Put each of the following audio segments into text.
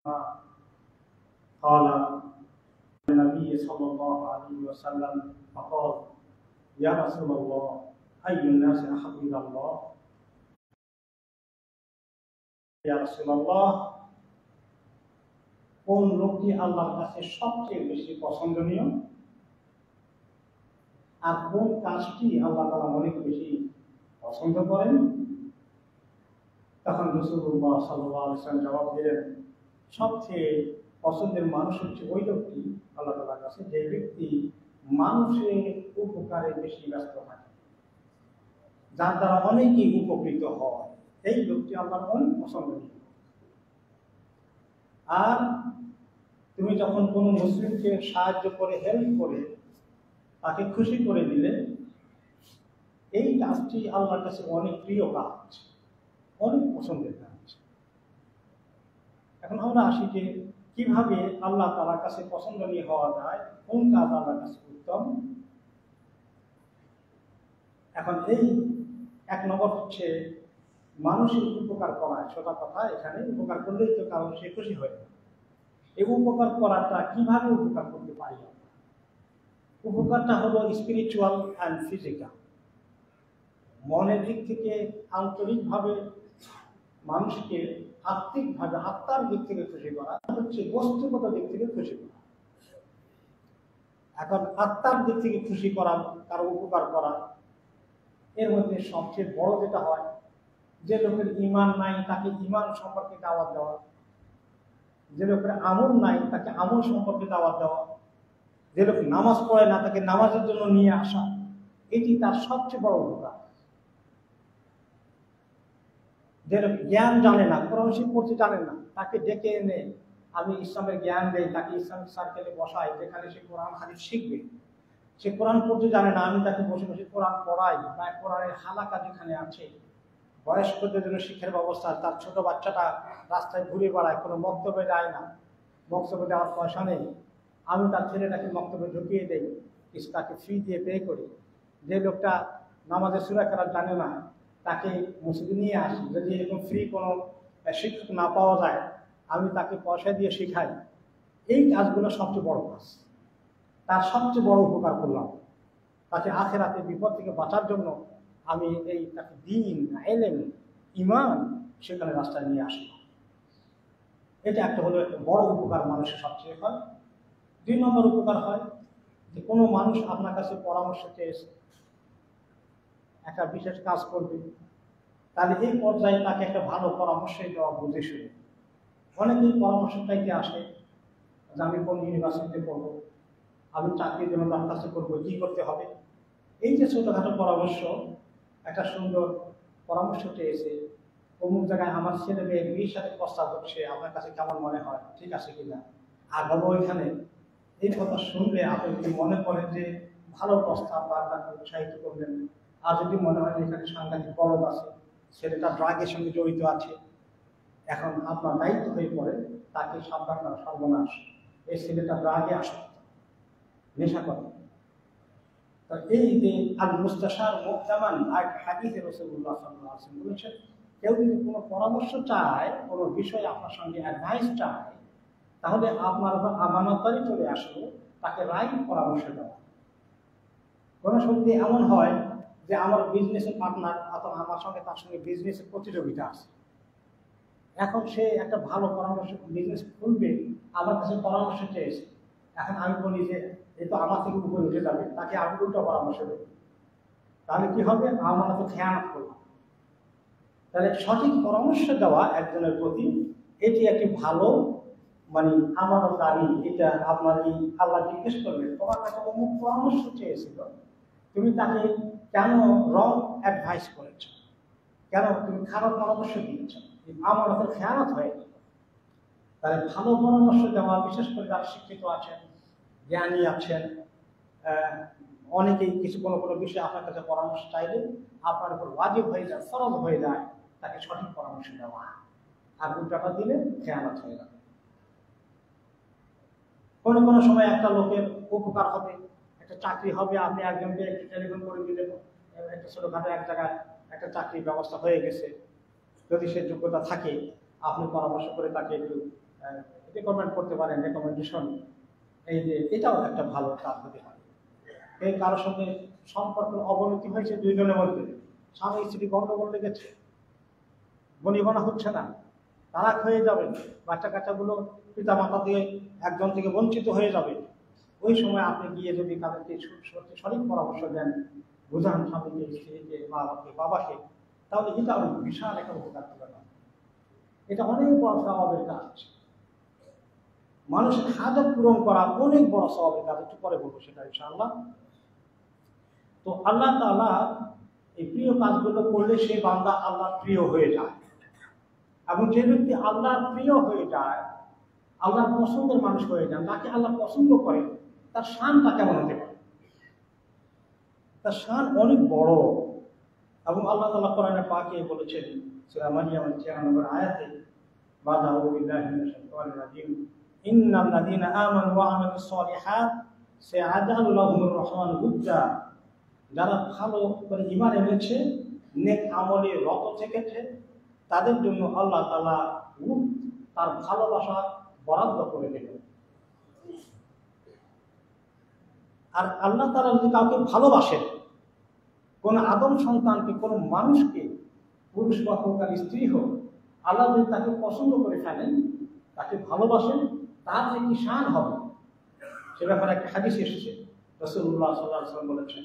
قال النبي صلى الله عليه وسلم فقال يا رسول الله أي الناس أحب إلى الله يا رسول الله কোন লোকটি আল্লাহর কাছে সবচেয়ে বেশি পছন্দনীয় আর কোন কাজটি আল্লাহ তাআলা অনেক বেশি পছন্দ করেন? তখন রাসূলুল্লাহ সাল্লাল্লাহু আলাইহি ওয়াসাল্লাম জবাব দিলেন, সবচেয়ে পছন্দের মানুষ হচ্ছে ওই লোকটি আল্লাহ তাআলার কাছে যে ব্যক্তি মানুষের উপকারে বেশি ব্যস্ত থাকে, যার দ্বারা অনেকেই উপকৃত হয়, এই লোকটি আল্লাহর অনেক পছন্দনীয়। আর তুমি যখন কোনো মুসলিমকে সাহায্য করে, হেল্প করে, তাকে খুশি করে দিলে, এই কাজটি আল্লাহর কাছে অনেক প্রিয় কাজ, অনেক পছন্দের কাজ। এখন আমরা আসি যে কিভাবে আল্লাহ তাআলার কাছে পছন্দনীয় হওয়া যায়, কোন কাজ আল্লাহর কাছে উত্তম। এখন এই এক নম্বর হচ্ছে মানুষের উপকার করা। সোজা কথা, এখানে উপকার করলেই তো কারণ সে খুশি হয়। এই উপকার করাটা কিভাবে উপকার করতে পারি? উপকারটা হলো স্পিরিচুয়াল অ্যান্ড ফিজিক্যাল। মনের দিক থেকে আন্তরিকভাবে মানুষকে, আত্মিকভাবে আত্মার দিক থেকে খুশি করা হচ্ছে বস্তুগত দিক থেকে খুশি করা। এখন আত্মার দিক থেকে খুশি করা, কারো উপকার করা, এর মধ্যে সবচেয়ে বড় যেটা হয়, যে লোকের ঈমান নাই তাকে ঈমান সম্পর্কে দাওয়াত দেওয়া, যে লোকের আমল নাই তাকে আমল সম্পর্কে দাওয়াত দেওয়া, যে লোক নামাজ পড়ে না তাকে নামাজের জন্য নিয়ে আসা, এটি তার সবচেয়ে বড় উপকার। যে লোক জ্ঞান জানে না, কোরআন শরীফ পড়তে জানে না, তাকে ডেকে এনে আমি ইসলামের জ্ঞান দেই, তাকে ইসলামিক সার্কেলে বসাই, যেখানে সে কোরআন হাদিস শিখবে। সে কোরআন পড়তে জানে না, আমি তাকে বসে বসে কোরআন পড়াই, বা কোরআনের হালাকা যেখানে আছে, বয়স্কদের জন্য শিক্ষার ব্যবস্থা, তার ছোট বাচ্চাটা রাস্তায় ঘুরে বেড়ায়, কোনো বক্তব্যে যায় না, বক্তব্য দেওয়ার পয়সা নেই, আমি তার ছেলেটাকে বক্তব্যে ঢুকিয়ে দেই, তাকে ফি দিয়ে পে করি। যে লোকটা নামাজের সূরা কেরাত জানে না, তাকে মসজিদে নিয়ে আসি, যদি এরকম ফ্রি কোনো শিক্ষক না পাওয়া যায়, আমি তাকে পয়সা দিয়ে শিখাই। এই কাজগুলো সবচেয়ে বড় কাজ, তার সবচেয়ে বড় উপকার করলাম। তাকে আখেরাতে বিপদ থেকে বাঁচার জন্য আমি এই তাকে দ্বীন, ইলম, ঈমান সেখানে রাস্তায় নিয়ে আসি। এটা একটা হলো একটা বড় উপকার মানুষের সবচেয়ে হয়। 2 নম্বর উপকার হয় যে কোনো মানুষ আপনার কাছে পরামর্শ চেয়েছে, একটা বিশেষ কাজ করবে, তাহলে এই পর্যায়ে তাকে একটা ভালো পরামর্শ দেওয়া বুঝে শুনে। অনেকেই পরামর্শ চাইতে আসে যে আমি কোন ইউনিভার্সিটিতে পড়বো, আমি চাকরির জন্য দরখাস্ত করবো, কি করতে হবে। এই যে ছোটখাটো পরামর্শ, একটা সুন্দর পরামর্শ চেয়েছে, অমুক জায়গায় আমার ছেলে মেয়ে বিয়ের সাথে প্রস্তাব হচ্ছে, আপনার কাছে কেমন মনে হয়, ঠিক আছে কিনা, আগাবো ওইখানে। এই কথা শুনলে আপনি যদি মনে করেন যে ভালো প্রস্তাব, বা তাকে উৎসাহিত করবেন। আর যদি মনে হয় যে এখানে সাংঘাতিক গলদ আছে, ছেলেটা ড্রাগের সঙ্গে জড়িত আছে, এখন আপনার দায়িত্ব হয়ে পড়ে তাকে সাবধান করা। সর্বনাশ, এই ছেলেটা ড্রাগে আসক্ত, নেশা করে। তো এই যে আল মুস্তাশার মুহতামান, আর হাদিসে রাসূলুল্লাহ সাল্লাল্লাহু আলাইহি ওয়াসাল্লাম বলেছেন, কেউ যদি কোনো পরামর্শ চায়, কোনো বিষয়ে আপনার সঙ্গে অ্যাডভাইস চায়, তাহলে আপনার উপর আমানতদারি চলে আসলো তাকে রাইট পরামর্শ দেওয়া। কোনো সত্যি এমন হয় যে আমার বিজনেসের পার্টনার অথবা আমার সঙ্গে তার সঙ্গে বিজনেসের প্রতিযোগিতা আছে, এখন সে একটা ভালো পরামর্শ, বিজনেস খুলবে, আমার কাছে পরামর্শ চেয়েছে। এখন আমি বলি যে এ তো আমার থেকে উপরে উঠে যাবে, তাকে আমি উল্টো পরামর্শ দেবো, তাহলে কি হবে? আমার তো খেয়ানত করলাম। তাহলে সঠিক পরামর্শ দেওয়া একজনের প্রতি, এটি একটি ভালো মানে আমারও দাবি। এটা আপনার এই আল্লাহ জিজ্ঞেস করবে, তোমার কাছে অমুক পরামর্শ চেয়েছিল, তুমি তাকে কেন রং অ্যাডভাইস করেছ, কেন তুমি খারাপ পরামর্শ দিয়েছ, আমার ওপর খেয়ানত হয়ে গেল। তাহলে ভালো পরামর্শ দেওয়া, বিশেষ করে যারা শিক্ষিত আছেন, জ্ঞানী আছেন, অনেকেই কিছু কোনো কোনো বিষয়ে আপনার কাছে পরামর্শ চাইলে আপনার উপর ওয়াজিব হয়ে যায়, ফরজ হয়ে যায় তাকে সঠিক পরামর্শ দেওয়া। আর উল্টাটা দিলে খেয়ানত হয়ে যাবে। কোনো কোনো সময় একটা লোকের উপকার হবে, একটা চাকরি হবে, আপনি একজনকে একটু টেলিফোন করে দিলেন, একটা ছোটখাটো এক জায়গায় একটা চাকরির ব্যবস্থা হয়ে গেছে, যদি সে যোগ্যতা থাকে আপনি পরামর্শ করে তাকে একটু রেকমেন্ড করতে পারেন, রেকমেন্ডেশন, এই যে এটাও একটা ভালো কাজ হতে পারে। এই কারোর সঙ্গে সম্পর্ক অবনতি হয়েছে দুইজনের মধ্যে, স্বামী স্ত্রী গন্ডগোল লেগেছে, বনিবনা হচ্ছে না, তালাক হয়ে যাবে, বাচ্চা কাচ্চাগুলো পিতা মাতা দিয়ে একজন থেকে বঞ্চিত হয়ে যাবে, ওই সময় আপনি গিয়ে যদি তাদেরকে সঠিক পরামর্শ দেন, বুঝান স্বামীকে, স্ত্রীকে, মা বাবাকে, বাবাকে, তাহলে এটা বিশাল একটা উপকার হবে না। এটা অনেক বড় স্বভাবের কাজ, মানুষের হাজত পূরণ করা অনেক বড় স্বভাবের কাজ। একটু পরে বলবো সেটা ইনশাআল্লাহ। তো আল্লাহ তাআলা এই প্রিয় কাজগুলো করলে সে বান্দা আল্লাহর প্রিয় হয়ে যায়, এবং যে ব্যক্তি আল্লাহর প্রিয় হয়ে যায়, আল্লাহর পছন্দের মানুষ হয়ে যান, তাকে আল্লাহ পছন্দ করে, তার শানটা কেমন হতে পারে? তার শান অনেক বড়। এবং আল্লাহ তাআলা কোরআনে পাকে বলেছেন সূরা মারইয়ামের 96 নম্বর আয়াতে, বাদাউ বিল্লাহি মিনাশ শাইতানির রাজিম, ইন্নাল লাযীনা আমানু ওয়া আমিলুস সালিহাত সায়াজআলু লাহুমুর রহমানু উদ্দা, যারা ভালো করে ঈমান এনেছে, নেক আমলে রত থেকেছে, তাদের জন্য আল্লাহ তাআলা তার ভালোবাসা বরাদ্দ করে দেবেন। আর আল্লাহ তাআলা যদি কাউকে ভালোবাসেন, কোন আদম সন্তানকে, কোন মানুষকে, পুরুষ বা হোক আর স্ত্রী হোক, আল্লাহ যদি তাকে পছন্দ করে ফেলেন, তাকে ভালোবাসেন, তার যে কি শান হবে সে ব্যাপারে একটা হাদিস এসেছে। রাসূলুল্লাহ সাল্লাল্লাহু আলাইহি ওয়াসাল্লাম বলেছেন,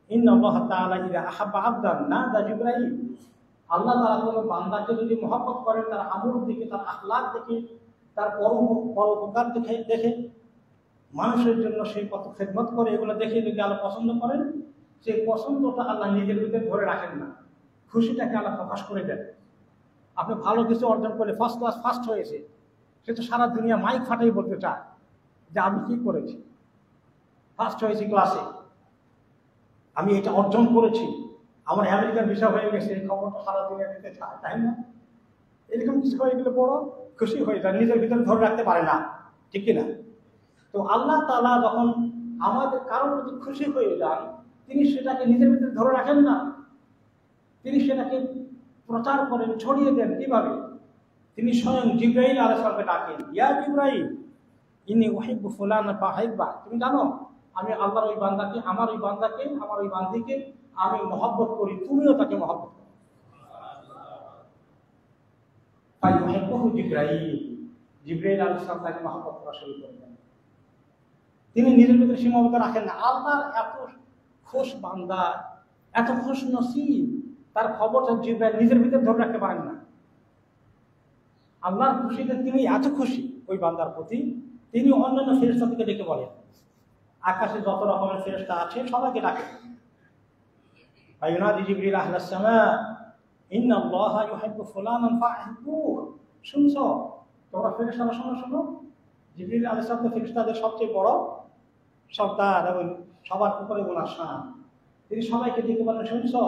ইন্নাল্লাহ তাআলা ইযা আহাব্বা আবদান নাদা জিবরাইল, আল্লাহ তাআলা কোনো বান্দাকে যদি মহব্বত করেন, তার আমল দেখে, তার আখলাক দেখে, তার পরোপকার দেখে, মানুষের জন্য সেই কত খেদমত করে, এগুলো দেখে যদি আল্লাহ পছন্দ করেন, সেই পছন্দটা আল্লাহ নিজের ভিতরে ধরে রাখেন না, খুশিটাকে আল্লাহ প্রকাশ করে দেন। আপনি ভালো কিছু অর্জন করে ফার্স্ট ক্লাস ফার্স্ট হয়েছে, সে তো সারা দুনিয়া মাইক ফাটাই বলতে চায় যে আমি কি করেছি, ফার্স্ট হয়েছি ক্লাসে, আমি এটা অর্জন করেছি, আমার আমেরিকার ভিসা হয়ে গেছে, এই খবরটা সারা দুনিয়া দিতে চায়, তাই না? এরকম কিছু হয়ে গেলে বড় খুশি হয়ে যায়, নিজের ভিতরে ধরে রাখতে পারে না, ঠিক কিনা? তো আল্লাহ তাআলা যখন আমাদের কারোর প্রতি খুশি হয়ে যান, তিনি সেটাকে নিজের ভিতরে ধরে রাখেন না, তিনি সেটাকে প্রচার করেন, ছড়িয়ে দেন। কিভাবে? তিনি স্বয়ং জিবরাইল আলাইহিস সালামকে ডাকেন, ইয়া জিবরাইল ইন্নী উহিব্বু ফুলানা ফাহিব্বা, তুমি জানো আমি আল্লাহর ওই বান্দাকে, আমার ওই বান্দাকে, আমার ওই বান্দিকে আমি মহব্বত করি, তুমিও তাকে মহব্বত করো। তাই ইউহিব্বুহু জিবরাইল, জিবরাইল আলাইহিস সালাম তাকে মহব্বত করা শুরু করলেন। তিনি নিজের ভিতরে সীমাবদ্ধ রাখেন না। আল্লাহর এত খুশ বান্দা, এত খুশ নসিব, তার খবরটা জিবরাইল নিজের ভিতরে ধরে রাখতে পারেন না। আল্লাহর খুশিতে তিনি এত খুশি ওই বান্দার প্রতি, তিনি অন্যান্য ফেরেশতাকে ডেকে বলেন, আকাশে যত রকমের ফেরেশতা আছে সবাইকে ডাকেন, ফায়ুনাদি জিবরিল আহলাস সামা ইন্নাল্লাহা ইউহিব্বু ফুলানান ফাহিব্বুহু, শুনছো তোমরা ফেরেশতারা, শোনো শোনো, জিবরিল আলাইহিস সালাম ফেরেশতাদের সবচেয়ে বড় সর্দার এবং সবার উপরে ওনার শান। তিনি সবাইকে ডেকে বলেন, শুনছো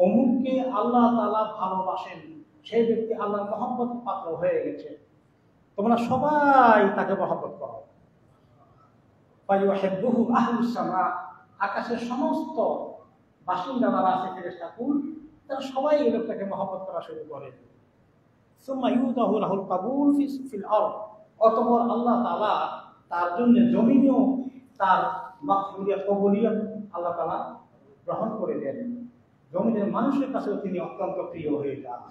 অমুককে আল্লাহ তাআলা ভালোবাসেন, সেই ব্যক্তি আল্লাহর মহব্বত পাত্র হয়ে গেছে, তোমরা সবাই তাকে মহব্বত করো। ফায়ুহিব্বুহু আহলুস সামা, আকাশের সমস্ত বাসিন্দা যারা আছে ফেরেশতাকুল, তারা সবাই এই লোকটাকে মহব্বত করা শুরু করে। সুম্মা ইউতাহু লাহুল কাবুল ফিল আরদ, অতঃপর আল্লাহ তাআলা তার জন্য জমিনেও তার মাকবুলিয়ত, কবুলিয়ত আল্লাহ তাআলা গ্রহণ করে দেন। জমিনের মানুষের কাছেও তিনি অত্যন্ত প্রিয় হয়ে যান,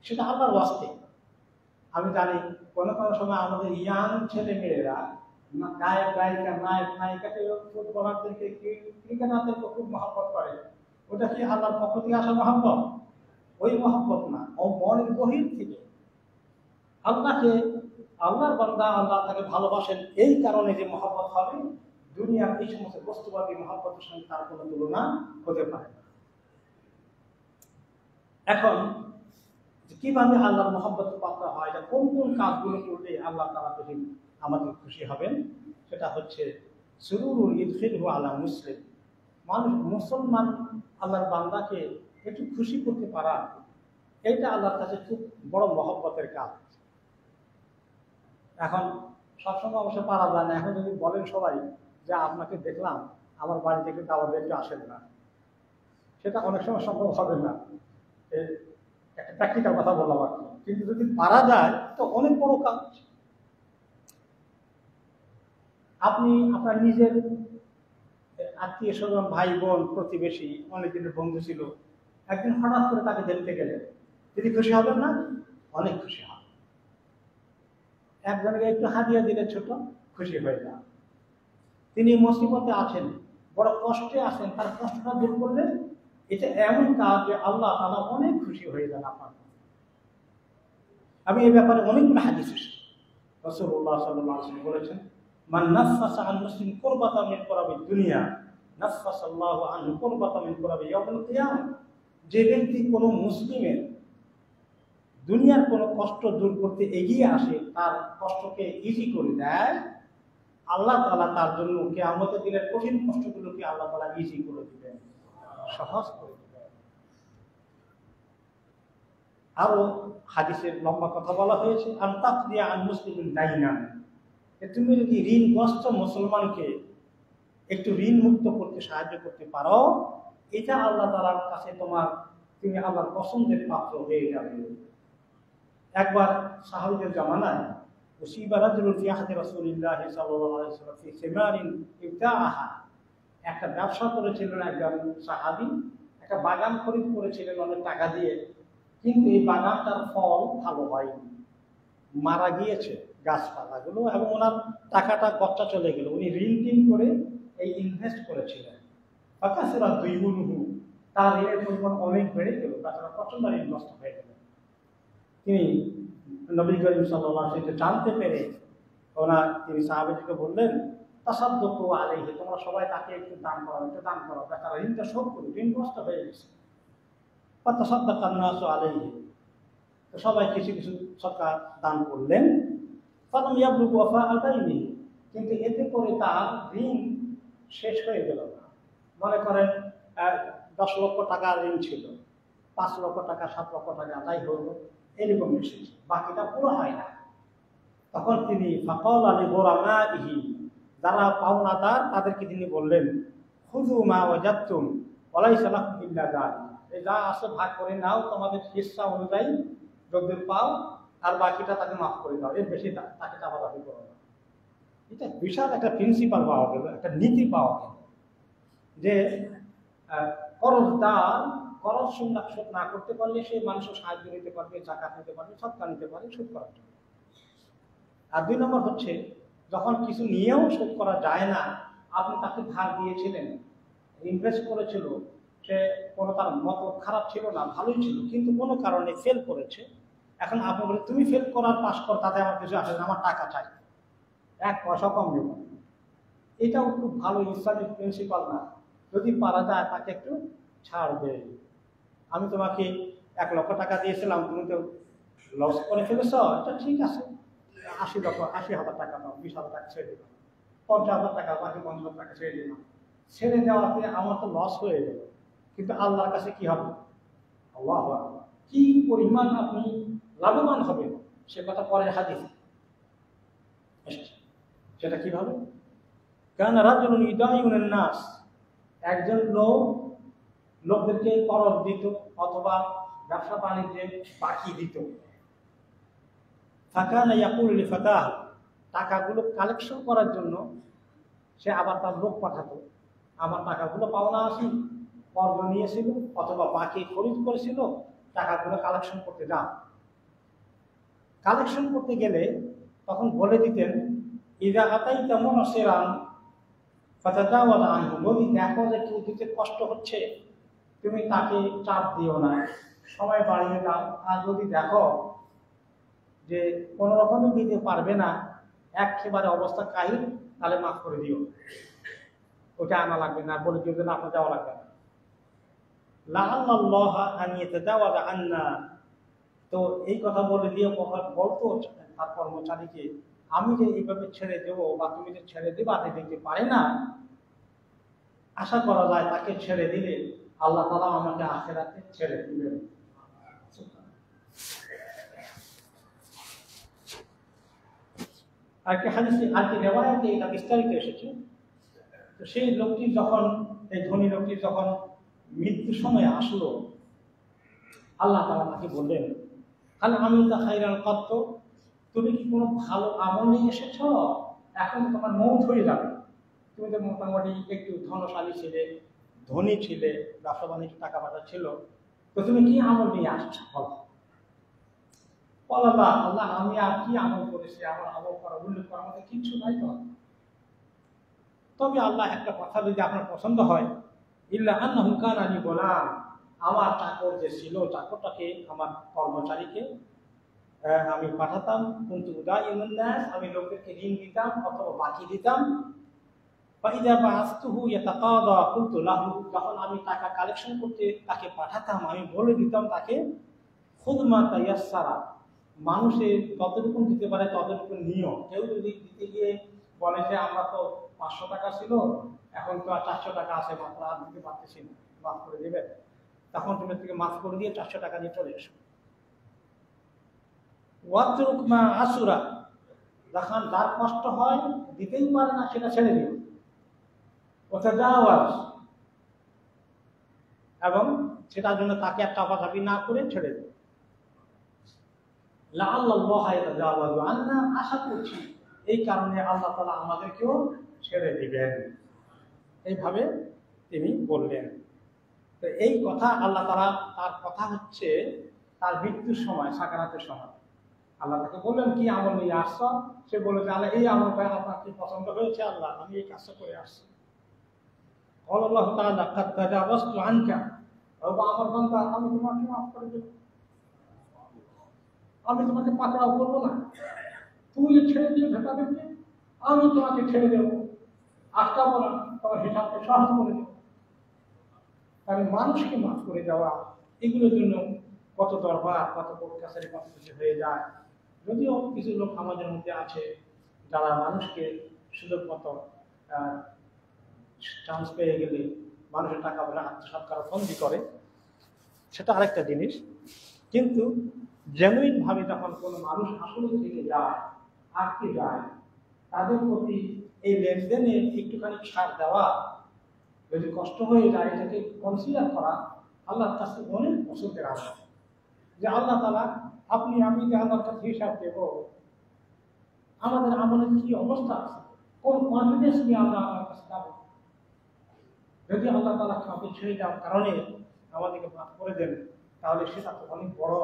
সেটা আল্লাহর ওয়াস্তে। আমি জানি কোনো কোনো সময় আমাদের ইয়াং ছেলে মেয়েরা গায়ক গায়িকা, নায়ক নায়িকাকে, ফুটবলারদেরকে, ক্রিকেটারদেরকে খুব মহব্বত করে। ওটা কি আল্লাহর পক্ষ থেকে আসা মহব্বত? ওই মহব্বত না, ও মনের গভীর থেকে আল্লাহকে, আল্লাহর বান্দা আল্লাহ তাকে ভালোবাসেন, এই কারণে যে মহব্বত হবে, দুনিয়ার এই সমস্ত বস্তুবাদী মহব্বতের সঙ্গে তার কোনো তুলনা হতে পারে না। এখন কিভাবে আল্লাহর মহব্বত পাত্র হয়, এটা কোন কোন কাজগুলো করলে আল্লাহ তাআলা আমাদের খুশি হবেন, সেটা হচ্ছে সুরুরুল ইদখিলহু আলা মুসলিম, মানুষ মুসলমান আল্লাহর বান্দাকে একটু খুশি করতে পারা, এটা আল্লাহর কাছে খুব বড় মহব্বতের কাজ। এখন সবসময় অবশ্য পারা যায় না। এখন যদি বলেন সবাই যে আপনাকে দেখলাম আমার বাড়ি থেকে দাওয়াত একটু আসেন না, সেটা অনেক সময় সম্ভব হবে না। একটা প্র্যাকটিক্যাল কথা বললাম আর কি। কিন্তু যদি পারা যায় তো অনেক বড় কাজ। আপনি আপনার নিজের আত্মীয় স্বজন, ভাই বোন, প্রতিবেশী, অনেকদিনের বন্ধু ছিল, একদিন হঠাৎ করে তাকে দেখতে গেলেন, তিনি খুশি হবেন না? অনেক খুশি হন। একজনকে একটু হাদিয়া দিলে ছোট, খুশি হয়ে যান। তিনি মুসিবতে আছেন, বড় কষ্টে আছেন, তার কষ্টটা দূর করলেন, এটা এমন কাজ যে আল্লাহ তাআলা অনেক খুশি হয়ে যান আপনার। আমি এই ব্যাপারে অনেকগুলো হাদিস এসেছে। রাসূলুল্লাহ সাল্লাল্লাহু আলাইহি ওয়াসাল্লাম বলেছেন, মান নাফাসা আন মুসলিম কুরবাতাম মিন কুরাবিদ দুনিয়া নাফাসাল্লাহু আনহু কুরবাতাম মিন কুরাবি ইয়াউমিল কিয়ামah। যে ব্যক্তি কোনো মুসলিমের দুনিয়ার কোনো কষ্ট দূর করতে এগিয়ে আসে, তার কষ্টকে ইজি করে দেয়, আল্লাহ তাআলা তার জন্য কিয়ামতের দিনের কঠিন কষ্টগুলোকে আল্লাহ তাআলা ইজি করে দিবেন, সহজ করে দিবেন। আরো হাদিসের লম্বা কথা বলা হয়েছে, আন তাকদিয়া আন মুসলিমিন দাইনান, তুমি যদি ঋণগ্রস্ত মুসলমানকে একটু ঋণ মুক্ত করতে সাহায্য করতে পারো, এটা আল্লাহ তাআলার কাছে তুমি আল্লাহর পছন্দের পাত্র হয়ে যাবে। একবার সাহাবীদের জামানায় উসিবা রাজুলুন ফি আহদি রাসূলিল্লাহ সাল্লাল্লাহু আলাইহি ওয়াসাল্লাম ফি সিমারিন ইবতাআহা। একটা ব্যবসা করেছিলেন একজন সাহাবী, একটা বাগান খরিদ করেছিলেন অনেক টাকা দিয়ে, কিন্তু এই বাগানটার ফল ভালো হয়নি, মারা গিয়েছে গাছপালাগুলো, এবং ওনার টাকাটা গচ্চা চলে গেল। উনি ঋণ করে এই ইনভেস্ট করেছিলেন, ফাকাসিরা দুইগুনহু, তার ঋণের পরিমাণ অনেক বেড়ে গেল, তাছাড়া প্রচন্ড ঋণগ্রস্ত হয়ে গেল। তিনি নবী করিম সাল্লাল্লাহু আলাইহি ওয়াসাল্লাম জানতে পেরে তিনি সাহাবীদেরকে বললেন, তাসাদ্দাকু আলাইহি, তোমরা সবাই তাকে একটু দান করো, তার ঋণটা শোধ করো, ঋণগ্রস্ত হয়ে গেছে। ফাতাসাদ্দাকান নাসু আলাইহি, তো সবাই কিছু কিছু সদকা দান করলেন। ফালাম ইয়াবলুগু ওয়াফাআ দাইনি, কিন্তু এতে করে তার ঋণ শেষ হয়ে গেল না। মনে করেন 10 লক্ষ টাকা ঋণ ছিল, 5 লক্ষ টাকা, 7 লক্ষ টাকা তাই হলো, এরকম এসেছে, বাকিটা পুরো হয় না। তখন তিনি ফাকালা লিগুরামাইহি, যারা পাওনাদার তাদেরকে তিনি বললেন, খুযু মা ওয়াজাদতুম ওয়ালাইসা লাকুম ইল্লা যালিক, যা আছে ভাগ করে নাও, তোমাদের হিস্সা অনুযায়ী যতদূর পাও, আর বাকিটা তাকে মাফ করে দাও, এর বেশি তাকে চাপাচাপি করো না। এটা বিশাল একটা প্রিন্সিপাল পাওয়া গেল, একটা নীতি পাওয়া গেল, যে করজদার করজ শোধ না করতে পারলে সে মানুষের সাহায্য নিতে পারবে, জাকাত নিতে পারবে, সদকা নিতে পারবে, শোধ করার জন্য। আর 2 নম্বর হচ্ছে, যখন কিছু নিয়েও শোধ করা যায় না, আপনি তাকে ধার দিয়েছিলেন, ইনভেস্ট করেছিল, সে কোনো তার মত খারাপ ছিল না, ভালোই ছিল, কিন্তু কোনো কারণে ফেল করেছে। এখন আপনি বলে তুমি ফেল করার পাশ কর, তাতে আমার কিছু আসে না, আমার টাকা চাই, 1 পয়সা কম দেব। এটাও খুব ভালো ইসলামিক প্রিন্সিপাল না। যদি পারা যায় তাকে একটু ছাড় দেয়। আমি তোমাকে 1 লক্ষ টাকা দিয়েছিলাম, তুমি তো লস করে ফেলেছ, এটা ঠিক আছে, 80,000 টাকা দাও, 20,000 টাকা ছেড়ে দিলাম, 50,000 টাকা, বাকি 50,000 টাকা ছেড়ে দিলাম। ছেড়ে দেওয়াতে আমার তো লস হয়ে গেল, কিন্তু আল্লাহর কাছে কি হবে? আল্লাহু আকবার, কি পরিমাণ আপনি লাভবান হবেন সে কথা পরের হাদিসে এসেছে। সেটা কিভাবে? কানা রাজুলুন ইদায়ুনান নাস, একজন লোকদেরকে করজ দিত অথবা ব্যবসা বাণিজ্যে বাকি দিত। ফাকানা ইয়াকুলু লিফাতাহ, টাকাগুলো কালেকশন করার জন্য সে আবার তার লোক পাঠাতো, আমার টাকাগুলো পাওনা আসি, কর্জ নিয়েছিল অথবা বাকি খরিদ করেছিল, টাকাগুলো কালেকশন করতে যান। কালেকশন করতে গেলে তখন বলে দিতেন, ইযা আতাইতা মুনসিরান ফাতাজাওয়াজ আনহু, যদি দেখো যে কেউ দিতে কষ্ট হচ্ছে, তুমি তাকে চাপ দিও না, সময় বাড়িয়ে দাও। আর যদি দেখো যে কোনো রকমই দিতে পারবে না, একেবারে অবস্থা কাহিল, তাহলে মাফ করে দিও, ওটা আনা লাগবে না, বলে দিও যে না, আপনার যাওয়া লাগবে না। লাআল্লাল্লাহা আন ইয়াতাজাওয়াজা আন্না, তো এই কথা বলে দিয়ে বলতো তার কর্মচারীকে, আমি যে এইভাবে ছেড়ে দেবো বা তুমি যে ছেড়ে দেবা দিতে পারে না, আশা করা যায় তাকে ছেড়ে দিলে আল্লাহ তাআলা আমাকে আখিরাতে ছেড়ে দিবেন। আরেকটি হাদিসে, আরেকটি রিওয়ায়াতে এটা বিস্তারিত এসেছে। তো সেই লোকটি যখন, এই ধনী লোকটি যখন মৃত্যুর সময় আসলো, আল্লাহ তাআলা তাকে বললেন, তাহলে আমি তা খাইরাল কত, তুমি কি কোনো ভালো আমল নিয়ে এসেছ? এখন তোমার মৌত হয়ে যাবে, তুমি তো মোটামুটি একটু ধনশালী ছিলে, ধনী ছিলে, ব্যবসা বাণিজ্য টাকা পয়সা ছিল, তো তুমি কি আমল নিয়ে আসছো বলো? আল্লাহ আল্লাহ আমি আর কি আমল করেছি, আমার আমল করা উল্লেখ করার মধ্যে কিচ্ছু নাই তো। তবে আল্লাহ একটা কথা যদি আপনার পছন্দ হয়, ইল্লা আন্নাহু কানা লি গোলাম, আমার চাকর যে ছিল, চাকরটাকে, আমার কর্মচারীকে আমি পাঠাতাম, কিন্তু উদাইয়ুন নাস, আমি লোকদেরকে ঋণ দিতাম অথবা বাকি দিতাম। ফাইদা বাআসতুহু ইয়াতাকাদা কুলতু লাহু, যখন আমি টাকা কালেকশন করতে তাকে পাঠাতাম, আমি বলে দিতাম তাকে খুদ মা তায়াসসারা, মানুষের যতটুকু দিতে পারে ততটুকু নিও। কেউ যদি দিতে গিয়ে বলে যে আমরা তো 500 টাকা ছিল, এখন তো আর 400 টাকা আছে, মাত্র আর দিতে পারতেছি না, মাফ করে দেবে, তখন তুমি থেকে মাফ করে দিয়ে 400 টাকা দিয়ে চলে এসো। ওয়াতরুক মা আসুরা, যখন যার কষ্ট হয়, দিতেই পারে না, সেটা ছেড়ে দিও। ওয়াতাজাওয়াজ, এবং সেটার জন্য তাকে একটা চাপাচাপি না করে ছেড়ে দিও। লাআল্লাল্লাহা ইয়াতাজাওয়াজু আন্না, আশা করছি এই কারণে আল্লাহ তাআলা আমাদেরকেও ছেড়ে দিবেন। এইভাবে তিনি বললেন। তো এই কথা আল্লাহ তাআলা, তার কথা হচ্ছে তার মৃত্যুর সময়, সাকারাতের সময় আল্লাহ তাকে বললেন কি আমল নিয়ে আসছ? সে বলে যে আল্লাহ এই আমলটা আপনার কি পছন্দ হয়েছে, আল্লাহ আমি এই কাজটা করে আসছি। আল্লাহ তাআলা কাদ তাজাওয়াজতু আনকা, ও আমার বান্দা আমি তোমাকে মাফ করে দেব, আমি তোমাকে পাকড়াও করবো না, তুমি ছেড়ে দিয়ে ভেটাবেন, আমি তোমাকে ছেড়ে দেবো, আটকাবো না, তোমার হিসাবকে সহজ করে দেবো। তাহলে মানুষকে মাফ করে দেওয়া, এগুলোর জন্য কত দরবার, কত কোর্ট কাছারি, কত কিছু হয়ে যায়। যদিও কিছু লোক আমাদের মধ্যে আছে যারা মানুষকে সুযোগ মতো চান্স পেয়ে গেলে মানুষের টাকা পয়সা আত্মসাৎ করার বন্দি করে, সেটা আরেকটা জিনিস। কিন্তু জেনুইন ভাবে যখন কোনো মানুষ আসলে থেকে যায়, আটকে যায়, তাদের প্রতি এই লেনদেনে একটুখানি ছাড় দেওয়া, যদি কষ্ট হয়ে যায় এটাকে কনসিডার করা আল্লাহর কাছে অনেক পছন্দের আসে। যে আল্লাহ তাআলা আপনি আমি যে আল্লাহর কাছে হিসাব দেব, আমাদের আমলের কি অবস্থা আছে, কোন কনফিডেন্স নিয়ে আমরা আল্লাহর কাছে যাবো। যদি আল্লাহ তাআলা কাউকে ছেড়ে যাওয়ার কারণে আমাদেরকে মাফ করে দেন, তাহলে সেটা তো অনেক বড়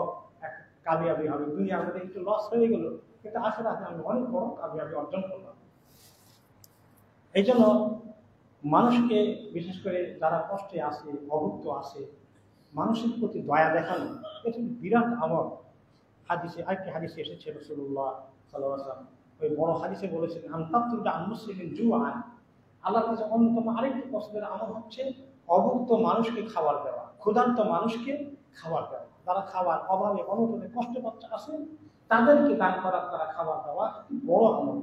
এক কামিয়াবি হবে। দুনিয়া আমাদের একটু লস হয়ে গেল, কিন্তু আখিরাতে আমি অনেক বড় কামিয়াবি অর্জন করলাম। এই জন্য মানুষকে, বিশেষ করে যারা কষ্টে আছে, অভুক্ত আছে, মানুষের প্রতি দয়া দেখানো, এটা বিরাট আমল। হাদিসে, আরেকটি হাদিসে এসেছে রাসূলুল্লাহ সাল্লাল্লাহু আলাইহি ওয়াসাল্লাম ওই বড় হাদিসে বলেছেন আনতাতুদা আন মুসলিমিন জুআন, আল্লাহর কাছে অন্যতম আরেকটি পছন্দের আমল হচ্ছে অভুক্ত মানুষকে খাবার দেওয়া, ক্ষুধার্ত মানুষকে খাবার দেওয়া। যারা খাবার অভাবে অনটনে কষ্ট পাচ্ছে আছে, তাদেরকে দান করা খাবার দেওয়া একটি বড় আমল।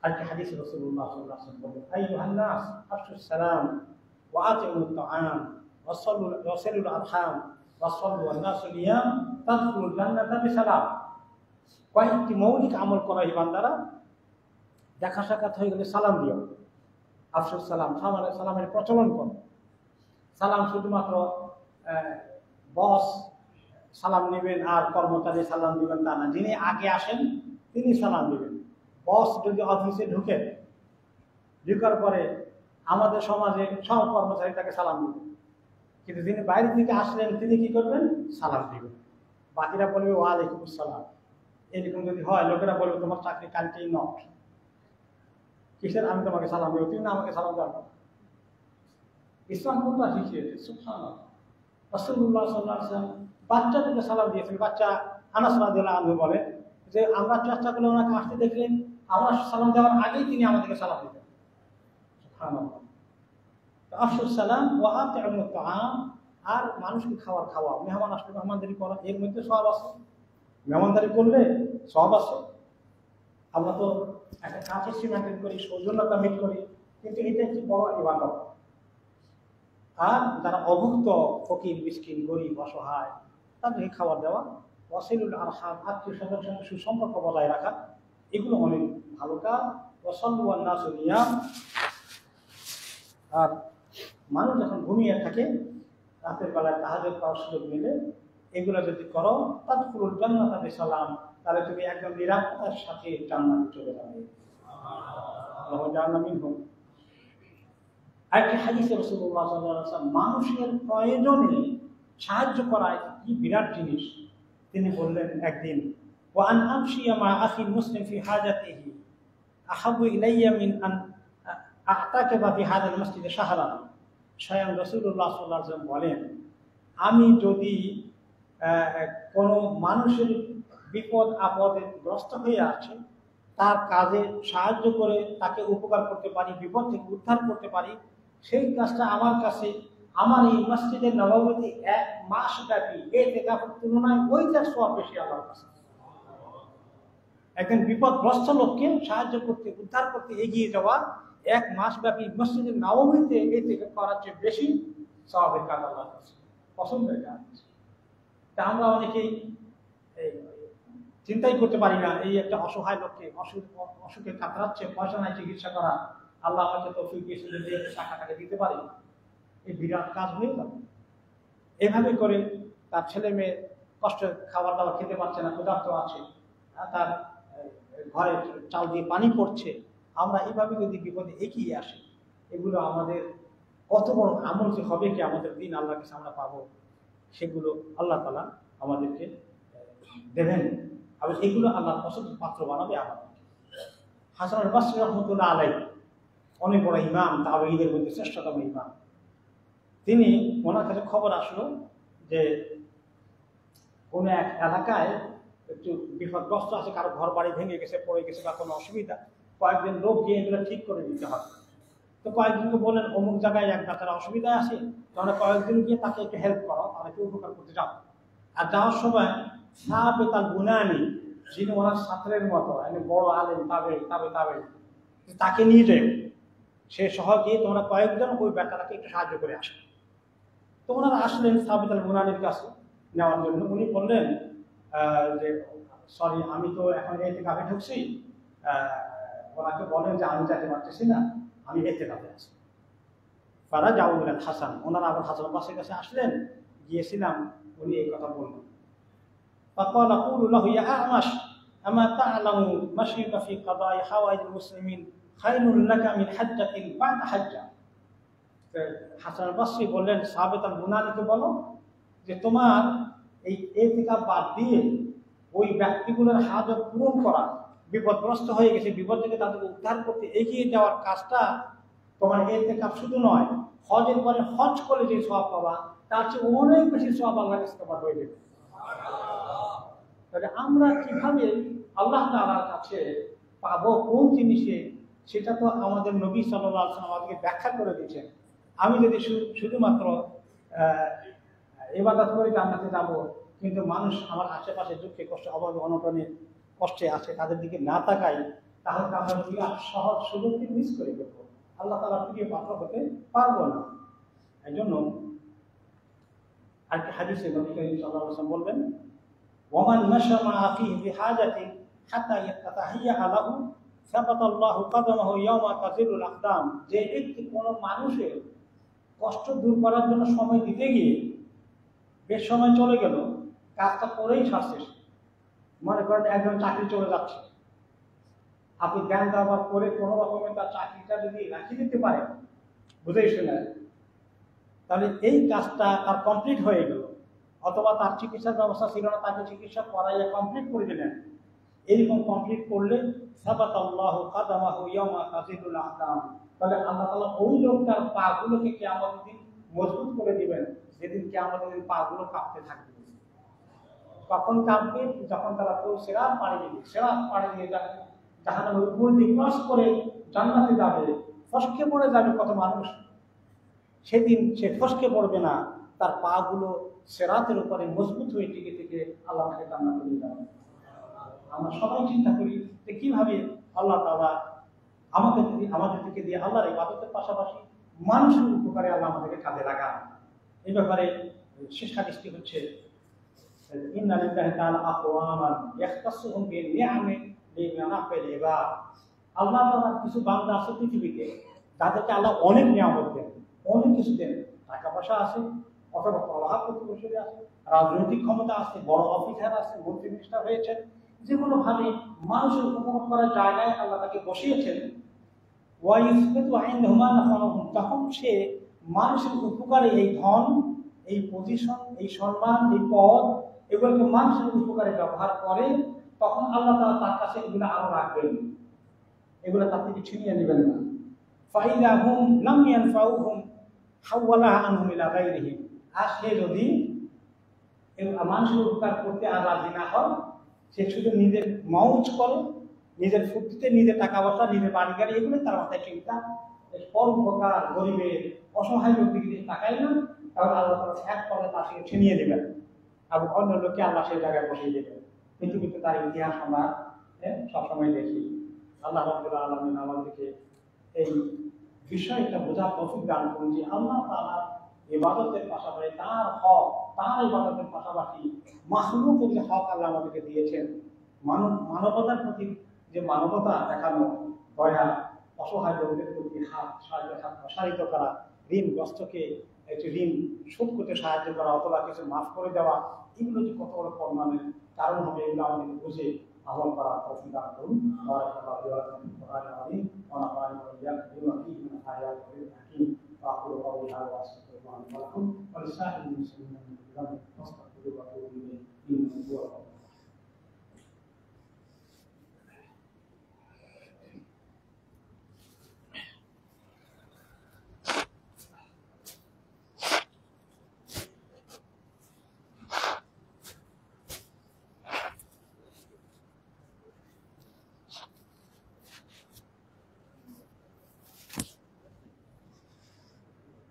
আরেকটি হাদিসে রাসূলুল্লাহ সাল্লাল্লাহু আলাইহি ওয়াসাল্লাম বলেন আইয়ুহান নাস আফশুস সালাম ওয়া আতিউত তাআম ওয়াসাল্লুল আরহাম ওয়াসাল্লু ওয়ান নাসু নিয়াম তাদখুলুল জান্নাতা বিসালাম। কয়েকটি মৌলিক আমল করা এই বান্দারা, দেখা সাক্ষাৎ হয়ে গেলে সালাম দিও, আফশুস সালাম, সালামের প্রচলন করো। সালাম শুধুমাত্র বস সালাম নেবেন আর কর্মচারী সালাম দিবেন তা না, যিনি আগে আসেন তিনি সালাম দিবেন। বস যদি অফিসে ঢুকার পরে আমাদের সমাজে সব কর্মচারী তাকে সালাম দিবেন, কিন্তু যিনি বাইরে থেকে আসলেন তিনি কি করবেন? সালাম দিবেন। বাকিরা বলবে ওয়ালাইকুম আসসালাম। এরকম যদি হয়, লোকেরা বলবে তোমার চাকরি কালকেই নট, কিসের আমি তোমাকে সালাম দেবো, তুমি না আমাকে সালাম দেবো। ইসলাম কোনটা শিখিয়েছে? সুবহানাল্লাহ। রাসূলুল্লাহ সাল্লাল্লাহু আলাইহি ওয়াসাল্লাম বাচ্চাদেরকে সালাম দিয়েছেন। বাচ্চা আনাস রাদিয়াল্লাহু আনহু বলে যে আমরা চেষ্টা করলে ওনাকে আসতে দেখলেন, আমরা সালাম দেওয়ার আগেই তিনি আমাদেরকে সালাম দিতেন। সুবহানাল্লাহ। আফশুস সালাম ওয়া আতিউত তাআম, আর মানুষকে খাবার খাওয়া, মেহমান আসলে মেহমানদারি করা, এর মধ্যে সওয়াব আছে। মেহমানদারি করলে সওয়াব আছে। আমরা তো একটা কাছের মেনটেন করি, সৌজন্যতা মিট করি, কিন্তু এটা একটি বড় ইবাদত। আর যারা অভুক্ত, ফকির, মিসকিন, গরিব, অসহায়, তাদেরকে খাবার দেওয়া, ওয়াসিলুল আরহাম, আত্মীয় স্বজনের সঙ্গে সুসম্পর্ক বজায় রাখা, এগুলো অনেক ভালো কাজ। ওয়াসাল্লু ওয়ান নাসু নিয়াম, আর মানুষ যখন ঘুমিয়ে থাকে, রাতের বেলায় তাহাজ্জুদ পড়ার সুযোগ মিলে এগুলো যদি করো তাদখুলুল জান্নাতা বিসালাম, তাহলে তুমি একদম নিরাপত্তার সাথে জান্নাতে চলে যাবে। আল্লাহু জাআলনা মিনহুম। আরেকটি হাদিসে রাসূলুল্লাহ সাল্লাল্লাহু আলাইহি ওয়াসাল্লাম মানুষের প্রয়োজনে সাহায্য করা কি বিরাট জিনিস। তিনি বললেন একদিন, ওয়া আন আমশিয়া মা আখি মুসলিম ফি হাজাতিহি আহাব্বু ইলাইয়া মিন আন আ'তাকিফা ফি হাযাল মসজিদে শাহরান। স্বয়ং রাসূলুল্লাহ সাল্লাল্লাহু আলাইহি ওয়াসাল্লাম বলেন, আমি যদি কোনো মানুষের বিপদ আপদে গ্রস্ত হয়ে আছে তার কাজে সাহায্য করে তাকে উপকার করতে পারি, বিপদ থেকে উদ্ধার করতে পারি, সেই কাজটা আমার কাছে আমার এই মসজিদে নববীতে 1 মাস ব্যাপী ইতিকাফের তুলনায় ওইটার সওয়াব বেশি আমার কাছে। একজন বিপদগ্রস্ত লোককে সাহায্য করতে, উদ্ধার করতে এগিয়ে যাওয়া 1 মাস ব্যাপী মসজিদে নববীতে ইতিকাফ করার চেয়ে বেশি সওয়াবের কাজ আল্লাহর কাছে, পছন্দের কাজ। তা আমরা অনেকেই চিন্তাই করতে পারি না, এই একটা অসহায় লোককে অসুখে কাতরাচ্ছে, পয়সা নাই চিকিৎসা করা, আল্লাহ আমাকে তৌফিক দিয়েছিলেন যে টাকাটাকে দিতে পারি, এই বিরাট কাজ হয়ে গেল। এভাবে করে তার ছেলে মেয়ে কষ্ট খাবার দাবার খেতে পারছে না, ক্ষুধার্ত আছে, তার ঘরে চাল দিয়ে পানি পড়ছে, আমরা এইভাবে যদি বিপদে এগিয়ে আসি, এগুলো আমাদের কত বড় আমল যে হবে কি আমাদের দিন আল্লাহর কাছে আমরা পাবো, সেগুলো আল্লাহ তাআলা আমাদেরকে দেবেন। আর এগুলো আল্লাহর পছন্দের পাত্র বানাবে আমাদেরকে। হাসান আল বসরি রাহমাতুল্লাহ আলাইহি অনেক বড় ইমাম, তাবেঈদের মধ্যে শ্রেষ্ঠতম ইমাম। তিনি, ওনার কাছে খবর আসলো যে কোনো এক এলাকায় একটু বিপদগ্রস্ত আছে, কারো ঘর বাড়ি ভেঙে গেছে, পড়ে গেছে বা কোনো অসুবিধা, কয়েকজন লোক গিয়ে এগুলো ঠিক করে দিতে হবে। তো কয়েকজনকে বললেন অমুক জায়গায় এক বেচারা অসুবিধা আছে, তাহলে কয়েকজন গিয়ে তাকে একটু হেল্প করো, তাদেরকে উপকার করতে যাও। আর যাওয়ার সময় সাহাবেত আল বুনানি, যিনি ওনার ছাত্রের মতো বড় আলেম, তাবে তাকে নিয়ে যাও, সে সহ গিয়ে তোমরা কয়েকজন ওই বেচারাকে একটু সাহায্য করে আসো। তো ওনারা আসলেন সাহাবেত আল বুনানির কাছে নেওয়ার জন্য। উনি বললেন যে সরি, আমি তো এখন ইতিকাফে ঢুকছি, ওনাকে বলেন যে আমি যেতে পারতেছি না, আমি ইতিকাফে আছি। ফারা যাও বলেন হাসান, ওনারা আবার হাসান বাসের কাছে আসলেন, গিয়েছিলাম, উনি এই কথা বললেন। فقال قولوا له يا أعمش أما تعلم مشيك في قضاء حوائج المسلمين خير لك من حجة بعد حجة। হাসান আল বসরি বললেন সাহাবেত আল বুনানিকে বলো যে তোমার এই ইতিকাফ বাদ দিয়ে ওই ব্যক্তিগুলোর হাজত পূরণ করা, বিপদগ্রস্ত হয়ে গেছে, বিপদ থেকে তাদেরকে উদ্ধার করতে এগিয়ে যাওয়ার কাজটা তোমার ইতিকাফ শুধু নয়, হজের পরে হজ করে যে সওয়াব পাবা তার চেয়ে অনেক বেশি সওয়াব আল্লাহর কাছে তোমার হয়ে যাবে। তাহলে আমরা কিভাবে আল্লাহ তাআলার কাছে পাবো, কোন জিনিসে, সেটা তো আমাদের নবী সাল্লাল্লাহু আলাইহি ওয়াসাল্লাম আমাদেরকে ব্যাখ্যা করে দিয়েছেন। আমি যদি শুধুমাত্র ইবাদত করে জান্নাতে যাব, কিন্তু মানুষ আমার আশেপাশে দুঃখে কষ্টে অভাবে অনটনে কষ্টে আছে, তাদের দিকে না তাকাই, তাহলে আমরা বিরাট সহজ সুযোগকে মিস করে দেব, আল্লাহ তাআলার প্রিয় পাত্র হতে পারবো না। এই জন্য আরেকটি হাদিসে নবী করিম সাল্লাল্লাহু আলাইহি ওয়াসাল্লাম বলবেন, ওয়ামান মাশা মা আখিহি বিহাজাতিন হাত্তা ইয়াতাহিয়া লাহু সাবাতাল্লাহু কদমাহু ইয়াওমা তাজিলুল আকদাম। যে ব্যক্তি কোনো মানুষের কষ্ট দূর করার জন্য সময় দিতে গিয়ে বেশ সময় চলে গেল, কাজটা করেই সারছে, মনে করেন একজন চাকরি চলে যাচ্ছে, আপনি জ্ঞান দেওয়ার পরে কোনো রকমের তার চাকরিটা যদি রাখিয়ে দিতে পারেন বুঝেই শুনে, তাহলে এই কাজটা তার কমপ্লিট হয়ে গেল। অথবা তার চিকিৎসার ব্যবস্থা ছিল না, তাকে চিকিৎসা করাইয়া কমপ্লিট করে দিলেন, এইরকম কমপ্লিট করলে সাবাতাল্লাহু কদমাহু ইয়াওমা তাজিলুল আকদাম, তাহলে আল্লাহ তাআলা ওই লোকটার পাগুলোকে কিয়ামতের দিন মজবুত করে দিবেন, যেদিন কিয়ামতের দিন পাগুলো কাঁপতে থাকবে। কখন কাঁপবে? যখন তারা কেউ সিরাত পাড়ি দিয়ে জাহান্নামের উপর দিয়ে ক্রস করে জান্নাতে যাবে, ফসকে পড়ে যাবে কত মানুষ, সেদিন সে ফসকে পড়বে না, তার পাগুলো সিরাতের উপরে মজবুত হয়ে টিকে থেকে আল্লাহ তাকে জান্নাতে নিয়ে যাবে। আমরা সবাই চিন্তা করি যে কিভাবে আল্লাহ তাআলা আমাদেরকে দিয়ে আল্লাহর ইবাদতের পাশাপাশি মানুষের উপকারে আল্লাহ আমাদেরকে কাজে লাগান। এই ব্যাপারে শেষ হাদিসটি হচ্ছে, ইন্না লিল্লাহি তাআলা আকওয়ামান ইয়াখতাসুহুম বিনিআমি লিমানাফিল ইবাদ। আল্লাহ তাআলার কিছু বান্দা আছে পৃথিবীতে, তাদেরকে আল্লাহ অনেক নিয়ামত দেন, অনেক কিছু দেন, টাকা পয়সা আছে, অথবা প্রভাব প্রতিপক্ষে আছে, রাজনৈতিক ক্ষমতা আছে, বড় অফিসার আছে, মন্ত্রী মিনিস্টার হয়েছেন, যে কোনো ভাবে মানুষের উপভোগ করার জায়গায় আল্লাহ তাকে বসিয়েছেন। তখন সে মানুষের উপকারে এই ধন, এই পজিশন, এই সম্মান, এই পদ, এগুলোকে মানুষের উপকারে ব্যবহার করে, তখন আল্লাহ তাআলা তার কাছে এগুলো আরো রাখবেন, এগুলো তার থেকে ছিনিয়ে নেবেন না। ফাইদা হুম লাম ইয়ানফাউহুম হাওয়ালা আনহুম ইলা গায়রিহিম। আর সে যদি মানুষের উপকার করতে আর রাজি না হয়, সে শুধু নিজের মৌজ করে, নিজের ফুর্তিতে, নিজের টাকা পয়সা, নিজের বাড়ি গাড়ি, এগুলো তার মাথায় চিন্তা, পরোপকার, গরিবের, অসহায় লোকদের দিকে তাকায় না, তাহলে আল্লাহ তাআলা এক পদে তার থেকে ছিনিয়ে দেবেন এবং অন্য লোককে আল্লাহ সেই জায়গায় বসিয়ে দেবেন। পৃথিবীতে তার ইতিহাস আমরা সবসময় দেখি। আল্লাহ রাব্বুল আলামিন আমাদেরকে এই বিষয়টা বোঝার তৌফিক দান করুন যে আল্লাহ তাআলার ইবাদতের পাশাপাশি তার হক, তার ইবাদতের পাশাপাশি মাখলুকের যে হক আল্লাহ আমাদেরকে দিয়েছেন, মানবতার প্রতি যে মানবতা দেখানো, দয়া, অসহায় লোকদের প্রতি সাহায্যের হাত প্রসারিত করা, ঋণগ্রস্তকে একটি ঋণ শোধ করতে সাহায্য করা অথবা কিছু মাফ করে দেওয়া, এগুলো যে কত বড় কল্যাণের কারণ হবে, এগুলো আমাদেরকে বুঝে আমল করার তৌফিক দান করুন। বারাকাল্লাহু লাকুম ফিল কোরআনিল আযীম ওয়া নাফা'নি ওয়া ইয়্যাকুম বিমা ফীহি মিন আয়াতিল ওয়া হাকীম ওয়া আকুলু কওলি হাযা ওয়া আস্তাগফিরুল্লাহ li wa lakum wa lisa'iril muslimina min kulli dhanbin fastaghfiruhu wa atubu ilayhi innahu huwal ghafurur rahim.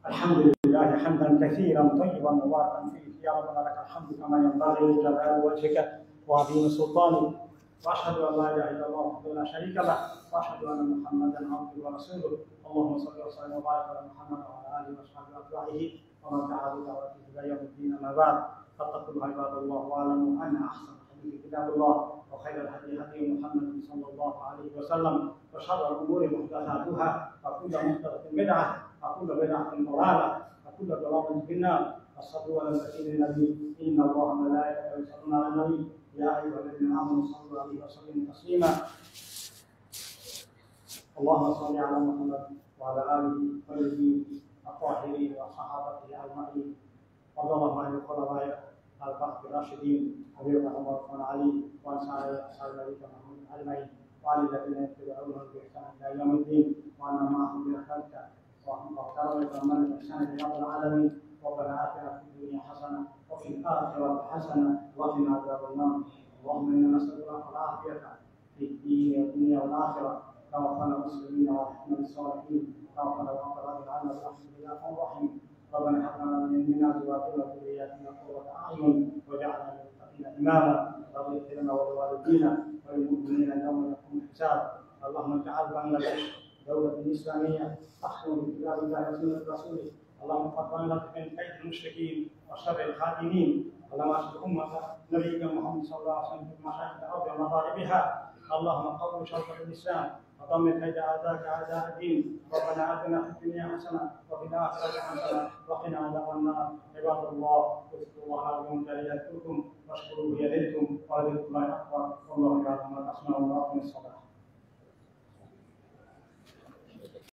الحمد لله حمدا كثيرا طيبا مباركا فيه، يا ربنا لك الحمد كما ينبغي لجلال وجهك وعظيم سلطانك، واشهد ان لا اله الا الله وحده لا شريك له، واشهد ان محمدا عبده ورسوله. اللهم صل وسلم وبارك على محمد وعلى اله وصحبه واتباعه ومن دعا بدعوته الى يوم الدين. اما بعد، فاتقوا الله عباد الله، واعلموا ان احسن الحديث كتاب الله، وخير الهدي هدي محمد صلى الله عليه وسلم، وشر الامور محدثاتها، وكل محدثه بدعه، وكل بدعة ضلالة، وكل ضلالة في النار. الصلاه على سيد النبي، إن الله وملائكته يصلون على النبي، يا أيها الذين آمنوا صلوا عليه وسلموا تسليما. اللهم صل على محمد وعلى آله وصحبه الطاهرين وصحابته أجمعين، وارض اللهم عن الخلفاء الأربعة الراشدين أبي بكر وعمر وعثمان وعلي، وعن سائر أصحاب نبينا محمد أجمعين، وعن الذين يتبعونهم بإحسان إلى يوم الدين، وعنا معهم برحمتك وكرمك ومن الإحسان إلى رب العالمين. ربنا آتنا في الدنيا حسنة وفي الآخرة حسنة وقنا عذاب النار. اللهم إنا نسألك العافية في الدين والدنيا والآخرة، توفنا مسلمين والحقنا بالصالحين، توفنا وأنت عنا برحمتك يا أرحم الراحمين. ربنا هب لنا من أزواجنا وذرياتنا قرة أعين واجعلنا للمتقين إماما. رب اغفر لنا ولوالدينا وللمؤمنين يوم يقوم الحساب. اللهم اجعل بنغلاديش دولة إسلامية تحكم بكتاب الله وسنة رسوله. اللهم فضل لك من كيد المشركين وشر الخادمين. اللهم اشف أمة نبيك محمد صلى الله عليه وسلم في مشارق الأرض ومغاربها. اللهم قوي شوكة الإسلام وضمن كيد أعداءك أعداء الدين. ربنا آتنا في الدنيا حسنة وفي الآخرة حسنة وقنا عذاب النار. عباد الله، اذكروا الله العظيم يذكركم واشكروه يزدكم ولذكر الله أكبر والله يعلم ما تصنعون وأقم الصلاة.